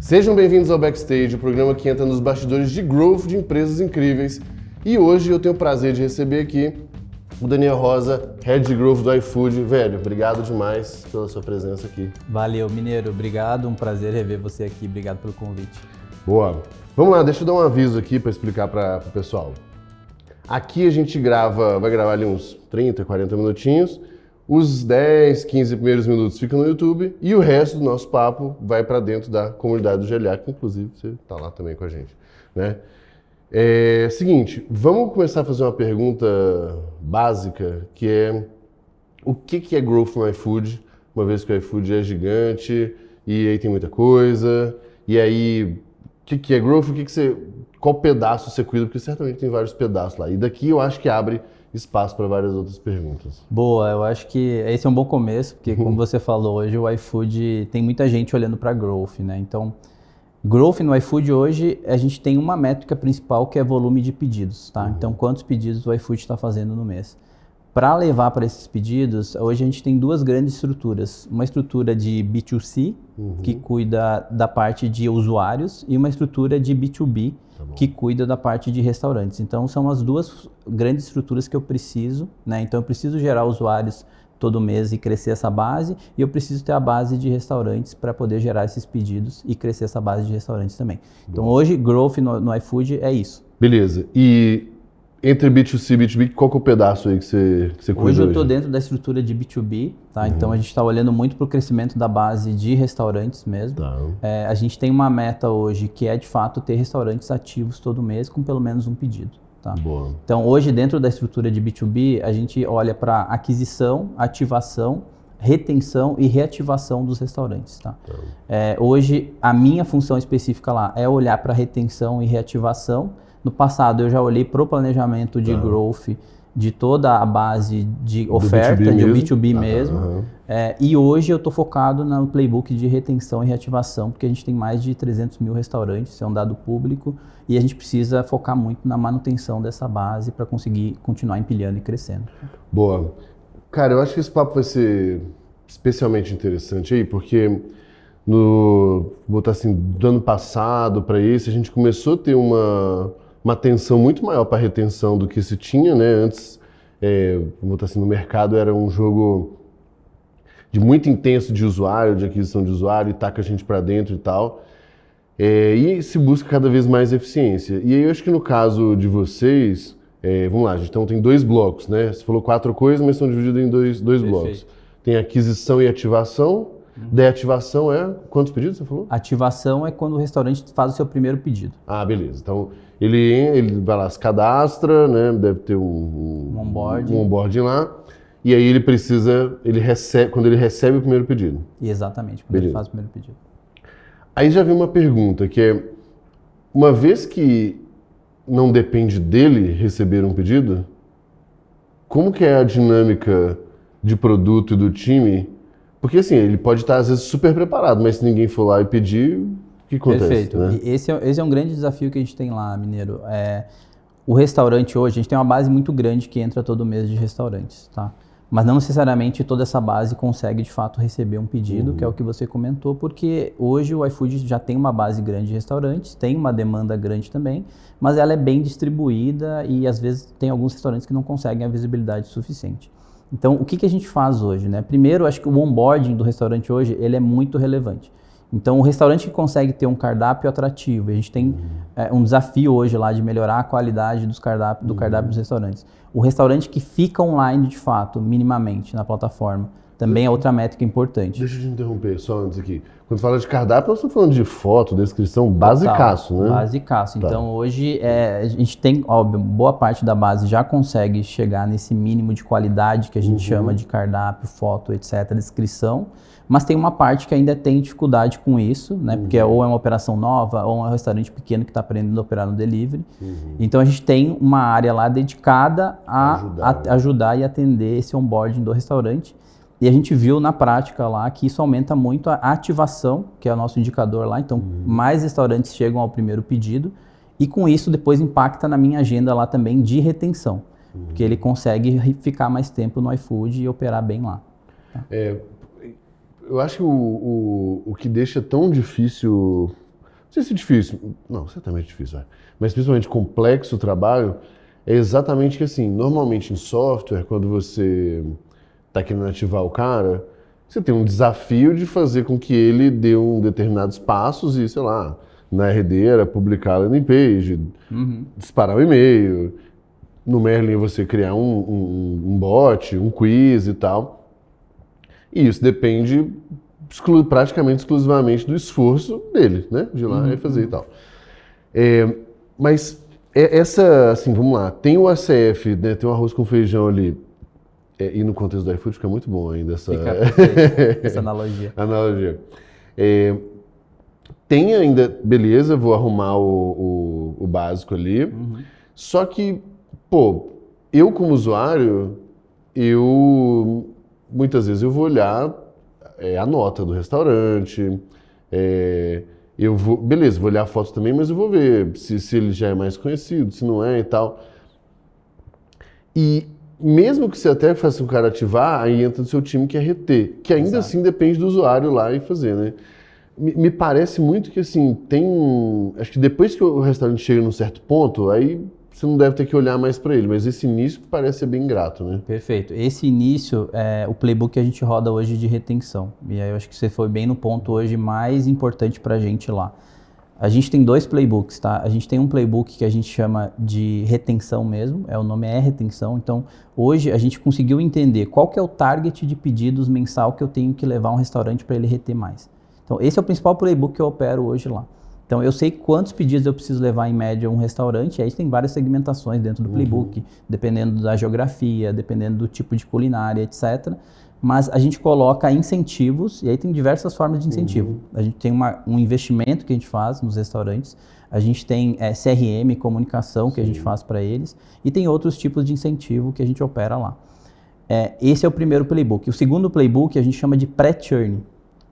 Sejam bem-vindos ao Backstage, o programa que entra nos bastidores de growth de empresas incríveis. E hoje eu tenho o prazer de receber aqui o Daniel Rosa, Head de Growth do iFood. Velho, obrigado demais pela sua presença aqui. Valeu, Mineiro. Obrigado. Um prazer rever você aqui. Obrigado pelo convite. Boa. Vamos lá, deixa eu dar um aviso aqui para explicar para o pessoal. Aqui a gente vai gravar ali uns 30, 40 minutinhos. Os 10, 15 primeiros minutos ficam no YouTube e o resto do nosso papo vai para dentro da comunidade do GLA, que inclusive você está lá também com a gente, né? Seguinte, vamos começar a fazer uma pergunta básica, que é o que é growth no iFood, uma vez que o iFood é gigante e aí tem muita coisa, e aí o que é growth, qual pedaço você cuida, porque certamente tem vários pedaços lá, e daqui eu acho que abre espaço para várias outras perguntas. Boa, eu acho que esse é um bom começo, porque como você falou, hoje o iFood tem muita gente olhando para growth, né? Então, growth no iFood hoje, a gente tem uma métrica principal que é volume de pedidos, tá? Então, quantos pedidos o iFood está fazendo no mês? Para levar para esses pedidos, hoje a gente tem duas grandes estruturas. Uma estrutura de B2C, que cuida da parte de usuários, e uma estrutura de B2B, que cuida da parte de restaurantes. Então, são as duas grandes estruturas que eu preciso, né? Então, eu preciso gerar usuários todo mês e crescer essa base, e eu preciso ter a base de restaurantes para poder gerar esses pedidos e crescer essa base de restaurantes também. Então, hoje, growth no iFood é isso. Beleza. E entre B2C e B2B, qual que é o pedaço aí que você cuida hoje? Eu estou dentro da estrutura de B2B, tá? Então a gente está olhando muito para o crescimento da base de restaurantes mesmo. Tá. A gente tem uma meta hoje que é de fato ter restaurantes ativos todo mês com pelo menos um pedido. Tá? Boa. Então hoje dentro da estrutura de B2B a gente olha para aquisição, ativação, retenção e reativação dos restaurantes. Tá? Hoje a minha função específica lá é olhar para retenção e reativação. No passado eu já olhei para o planejamento de growth de toda a base de oferta, de B2B mesmo. E hoje eu estou focado no playbook de retenção e reativação, porque a gente tem mais de 300 mil restaurantes, isso é um dado público, e a gente precisa focar muito na manutenção dessa base para conseguir continuar empilhando e crescendo. Boa. Cara, eu acho que esse papo vai ser especialmente interessante aí, porque vou botar assim, do ano passado para esse, a gente começou a ter uma atenção muito maior para a retenção do que se tinha, né? Antes, vou botar assim, no mercado era um jogo de muito intenso de usuário, de aquisição de usuário, e taca a gente para dentro e tal. E se busca cada vez mais eficiência. E aí eu acho que no caso de vocês, vamos lá, então tem dois blocos, né? Você falou 4 coisas, mas são divididos em dois blocos. Tem aquisição e ativação. Daí ativação é quantos pedidos você falou? Ativação é quando o restaurante faz o seu primeiro pedido. Ah, beleza. Então ele vai lá, se cadastra, né? Deve ter um onboarding lá. E aí quando ele recebe o primeiro pedido. Exatamente, quando ele faz o primeiro pedido. Aí já vem uma pergunta que é, uma vez que não depende dele receber um pedido, como que é a dinâmica de produto e do time? Porque assim, ele pode estar às vezes super preparado, mas se ninguém for lá e pedir, o que acontece? Perfeito. Né? Esse é um grande desafio que a gente tem lá, Mineiro. O restaurante hoje, a gente tem uma base muito grande que entra todo mês de restaurantes, tá? Mas não necessariamente toda essa base consegue de fato receber um pedido, que é o que você comentou, porque hoje o iFood já tem uma base grande de restaurantes, tem uma demanda grande também, mas ela é bem distribuída e às vezes tem alguns restaurantes que não conseguem a visibilidade suficiente. Então, o que a gente faz hoje, né? Primeiro, acho que o onboarding do restaurante hoje, ele é muito relevante. Então, o restaurante que consegue ter um cardápio atrativo, a gente tem um desafio hoje lá de melhorar a qualidade do cardápio dos restaurantes. O restaurante que fica online, de fato, minimamente, na plataforma, também é outra métrica importante. Deixa eu te interromper só antes aqui. Quando fala de cardápio, nós estamos falando de foto, descrição, basicaço, né? Basicaço. Tá. Então, hoje, a gente tem, óbvio, boa parte da base já consegue chegar nesse mínimo de qualidade que a gente chama de cardápio, foto, etc., descrição, mas tem uma parte que ainda tem dificuldade com isso, né? Porque ou é uma operação nova, ou é um restaurante pequeno que está aprendendo a operar no delivery. Então, a gente tem uma área lá dedicada a ajudar e atender esse onboarding do restaurante. E a gente viu na prática lá que isso aumenta muito a ativação, que é o nosso indicador lá. Então, mais restaurantes chegam ao primeiro pedido e com isso depois impacta na minha agenda lá também de retenção, porque ele consegue ficar mais tempo no iFood e operar bem lá. Tá? Eu acho que o que deixa tão difícil sei se é difícil, não, certamente difícil, mas principalmente complexo o trabalho, é exatamente que assim, normalmente em software, quando você está querendo ativar o cara, você tem um desafio de fazer com que ele dê determinados passos e, sei lá, na RD era publicar a landing page, disparar o e-mail, no Merlin você criar um bot, um quiz e tal. E isso depende praticamente exclusivamente do esforço dele, né? De ir lá e fazer e tal. Mas essa, assim, vamos lá, tem o ACF, né? Tem o arroz com feijão ali. E no contexto do iFood fica muito bom ainda essa analogia. Tem ainda, beleza, vou arrumar o básico ali. Só que, pô, eu como usuário, muitas vezes eu vou olhar a nota do restaurante, beleza, vou olhar a foto também, mas eu vou ver se ele já é mais conhecido, se não é e tal. E mesmo que você até faça o cara ativar, aí entra no seu time que é reter, que ainda assim depende do usuário lá e fazer, né? Me parece muito que assim, acho que depois que o restaurante chega num certo ponto, aí você não deve ter que olhar mais para ele, mas esse início parece ser bem ingrato, né? Perfeito. Esse início é o playbook que a gente roda hoje de retenção. E aí eu acho que você foi bem no ponto hoje mais importante para a gente lá. A gente tem 2 playbooks, tá? A gente tem um playbook que a gente chama de retenção mesmo, o nome é retenção. Então, hoje a gente conseguiu entender qual que é o target de pedidos mensal que eu tenho que levar um restaurante para ele reter mais. Então, esse é o principal playbook que eu opero hoje lá. Então, eu sei quantos pedidos eu preciso levar em média um restaurante, e aí tem várias segmentações dentro do playbook, dependendo da geografia, dependendo do tipo de culinária, etc. Mas a gente coloca incentivos, e aí tem diversas formas de incentivo. A gente tem um investimento que a gente faz nos restaurantes, a gente tem CRM, comunicação, que a gente faz para eles, e tem outros tipos de incentivo que a gente opera lá. Esse é o primeiro playbook. O segundo playbook a gente chama de pré-churn,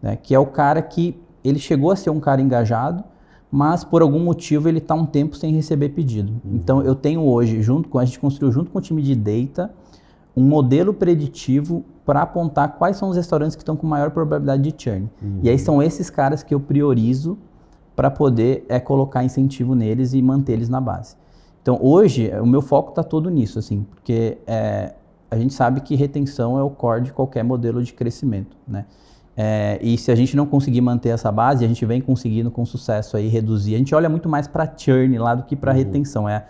né, que é o cara que ele chegou a ser um cara engajado, mas por algum motivo ele está um tempo sem receber pedido. Então eu tenho hoje, a gente construiu junto com o time de data, um modelo preditivo para apontar quais são os restaurantes que estão com maior probabilidade de churn. E aí são esses caras que eu priorizo para poder colocar incentivo neles e manter eles na base. Então hoje o meu foco está todo nisso, assim, porque a gente sabe que retenção é o core de qualquer modelo de crescimento, né? E se a gente não conseguir manter essa base, a gente vem conseguindo com sucesso aí reduzir. A gente olha muito mais para churn lá do que para retenção. É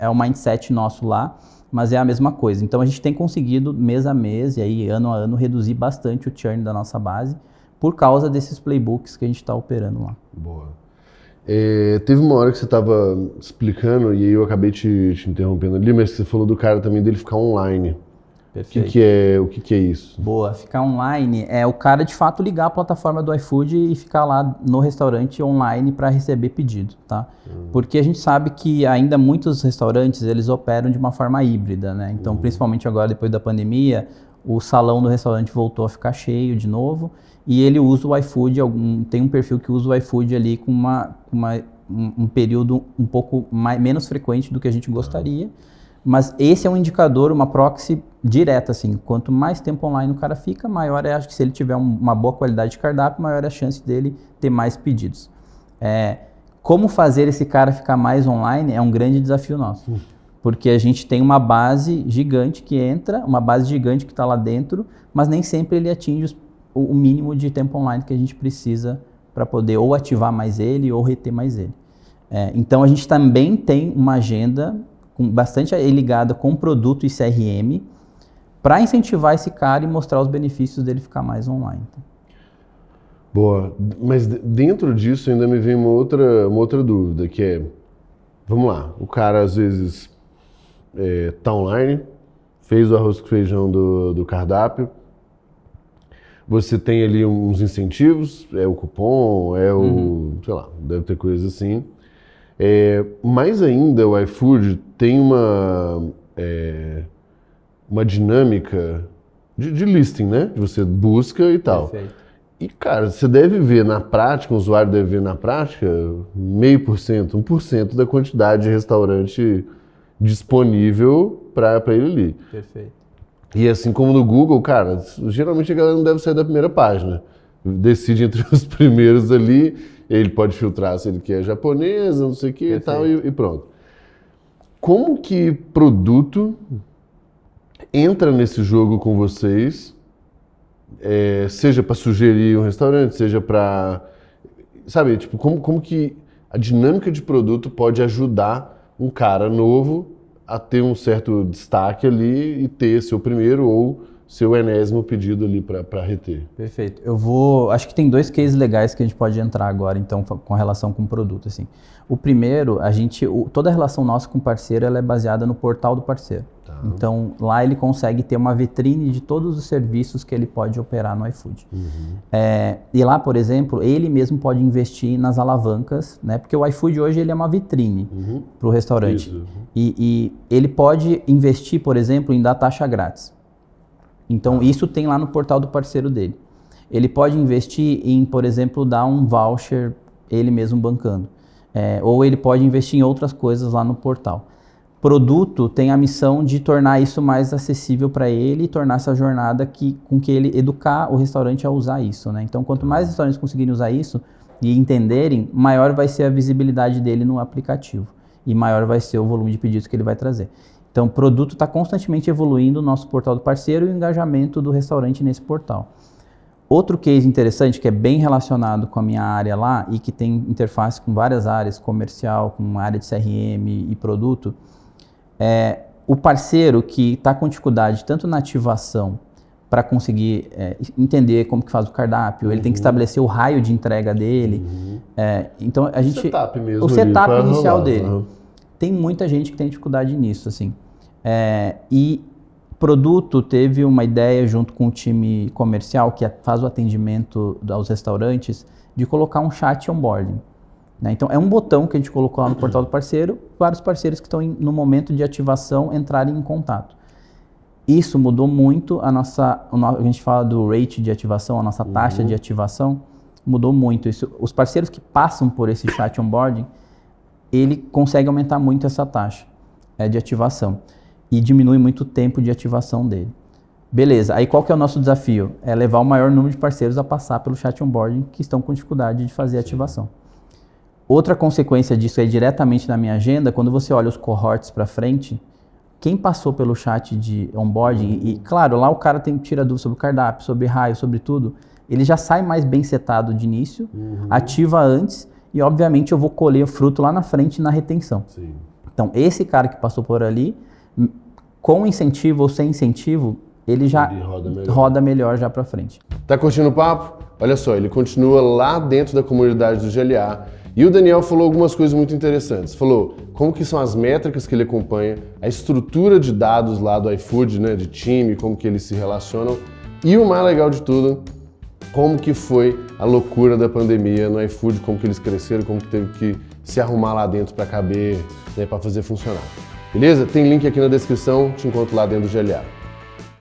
o mindset nosso lá, mas é a mesma coisa. Então a gente tem conseguido mês a mês e aí ano a ano reduzir bastante o churn da nossa base por causa desses playbooks que a gente está operando lá. Boa. Teve uma hora que você estava explicando e eu acabei te interrompendo ali, mas você falou do cara também dele ficar online. Perfeito. O que é isso? Boa, ficar online é o cara de fato ligar a plataforma do iFood e ficar lá no restaurante online para receber pedido, tá? Porque a gente sabe que ainda muitos restaurantes eles operam de uma forma híbrida, né? Então, principalmente agora depois da pandemia, o salão do restaurante voltou a ficar cheio de novo e ele usa o iFood, tem um perfil que usa o iFood ali com um período um pouco menos frequente do que a gente gostaria. Mas esse é um indicador, uma proxy direta, assim. Quanto mais tempo online o cara fica, maior acho que se ele tiver uma boa qualidade de cardápio, maior é a chance dele ter mais pedidos. Como fazer esse cara ficar mais online é um grande desafio nosso. Porque a gente tem uma base gigante que entra, uma base gigante que está lá dentro, mas nem sempre ele atinge o mínimo de tempo online que a gente precisa para poder ou ativar mais ele ou reter mais ele. Então a gente também tem uma agenda bastante ligada com produto e CRM para incentivar esse cara e mostrar os benefícios dele ficar mais online. Boa, mas dentro disso ainda me vem uma outra dúvida, que é, vamos lá, o cara às vezes tá online, fez o arroz com feijão do cardápio, você tem ali uns incentivos, o cupom, sei lá, deve ter coisas assim. Mais ainda, o iFood tem uma dinâmica de listing, né? De você busca e tal. Perfeito. E, cara, você deve ver na prática, o usuário deve ver na prática 0,5%, 1% da quantidade de restaurante disponível para ele ali. Perfeito. E assim como no Google, cara, geralmente a galera não deve sair da primeira página. Decide entre os primeiros ali. Ele pode filtrar se ele quer japonesa, não sei o que e tal, e pronto. Como que produto entra nesse jogo com vocês, seja para sugerir um restaurante, seja para... Sabe, tipo, como que a dinâmica de produto pode ajudar um cara novo a ter um certo destaque ali e ter seu primeiro ou seu enésimo pedido ali para reter? Perfeito. Acho que tem 2 cases legais que a gente pode entrar agora, então, com relação com o produto, assim. O primeiro, toda a relação nossa com o parceiro, ela é baseada no portal do parceiro. Tá. Então, lá ele consegue ter uma vitrine de todos os serviços que ele pode operar no iFood. E lá, por exemplo, ele mesmo pode investir nas alavancas, né? Porque o iFood hoje ele é uma vitrine para o restaurante. Isso. E ele pode investir, por exemplo, em dar taxa grátis. Então, isso tem lá no portal do parceiro dele. Ele pode investir em, por exemplo, dar um voucher, ele mesmo bancando. Ou ele pode investir em outras coisas lá no portal. Produto tem a missão de tornar isso mais acessível para ele e tornar essa jornada com que ele educar o restaurante a usar isso, né? Então, quanto mais restaurantes conseguirem usar isso e entenderem, maior vai ser a visibilidade dele no aplicativo e maior vai ser o volume de pedidos que ele vai trazer. Então, o produto está constantemente evoluindo o nosso portal do parceiro e o engajamento do restaurante nesse portal. Outro case interessante, que é bem relacionado com a minha área lá e que tem interface com várias áreas, comercial, com área de CRM e produto, é o parceiro que está com dificuldade tanto na ativação para conseguir entender como que faz o cardápio, ele tem que estabelecer o raio de entrega dele. Então, a gente... O setup inicial dele. Tem muita gente que tem dificuldade nisso, assim. E produto teve uma ideia junto com o time comercial que faz o atendimento aos restaurantes de colocar um chat onboarding, né? Então é um botão que a gente colocou lá no portal do parceiro, vários parceiros que estão no momento de ativação entrarem em contato. Isso mudou muito a gente fala do rate de ativação, a nossa taxa de ativação mudou muito. Os parceiros que passam por esse chat onboarding, ele consegue aumentar muito essa taxa de ativação. E diminui muito o tempo de ativação dele. Beleza, aí qual que é o nosso desafio? É levar o maior número de parceiros a passar pelo chat onboarding que estão com dificuldade de fazer a ativação. Outra consequência disso é diretamente na minha agenda, quando você olha os cohorts para frente, quem passou pelo chat de onboarding, e claro, lá o cara tira dúvida sobre o cardápio, sobre raio, sobre tudo, ele já sai mais bem setado de início, ativa antes e obviamente eu vou colher o fruto lá na frente na retenção. Sim. Então esse cara que passou por ali, com incentivo ou sem incentivo, ele roda melhor já para frente. Tá curtindo o papo? Olha só, ele continua lá dentro da comunidade do GLA e o Daniel falou algumas coisas muito interessantes. Falou como que são as métricas que ele acompanha, a estrutura de dados lá do iFood, né, de time, como que eles se relacionam e o mais legal de tudo, como que foi a loucura da pandemia no iFood, como que eles cresceram, como que teve que se arrumar lá dentro para caber, né, para fazer funcionar. Beleza? Tem link aqui na descrição, te encontro lá dentro do GLA.